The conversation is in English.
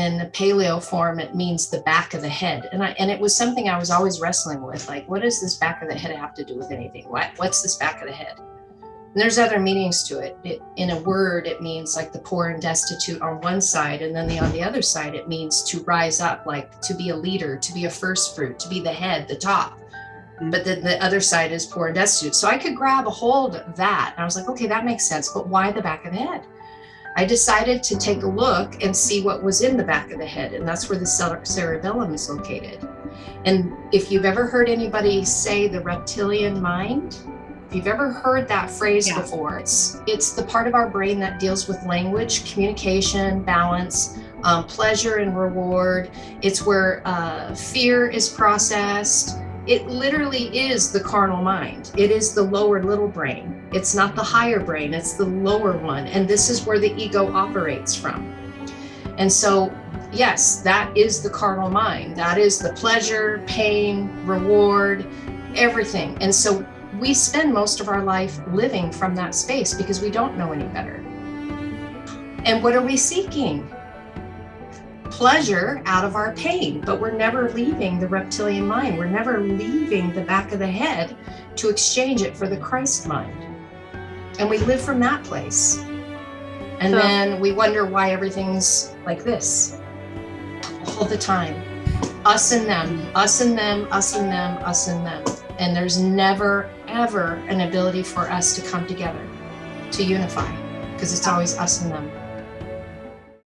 in the paleo form, it means the back of the head. And it was something I was always wrestling with, like, what does this back of the head have to do with anything? What's this back of the head? And there's other meanings to it. In a word, it means like the poor and destitute on one side, and then on the other side, it means to rise up, like to be a leader, to be a first fruit, to be the head, the top. But then the other side is poor and destitute. So I could grab a hold of that. And I was like, okay, that makes sense. But why the back of the head? I decided to take a look and see what was in the back of the head. And that's where the cerebellum is located. And if you've ever heard anybody say the reptilian mind, if you've ever heard that phrase before, it's the part of our brain that deals with language, communication, balance, pleasure and reward. It's where fear is processed. It literally is the carnal mind. It is the lower little brain. It's not the higher brain, it's the lower one. And this is where the ego operates from. And so, yes, that is the carnal mind. That is the pleasure, pain, reward, everything. And so we spend most of our life living from that space because we don't know any better. And what are we seeking? Pleasure out of our pain, but we're never leaving the reptilian mind. We're never leaving the back of the head to exchange it for the Christ mind. And we live from that place. And then we wonder why everything's like this all the time. Us and them, us and them, us and them, us and them. And there's never, ever an ability for us to come together, to unify, because it's always us and them.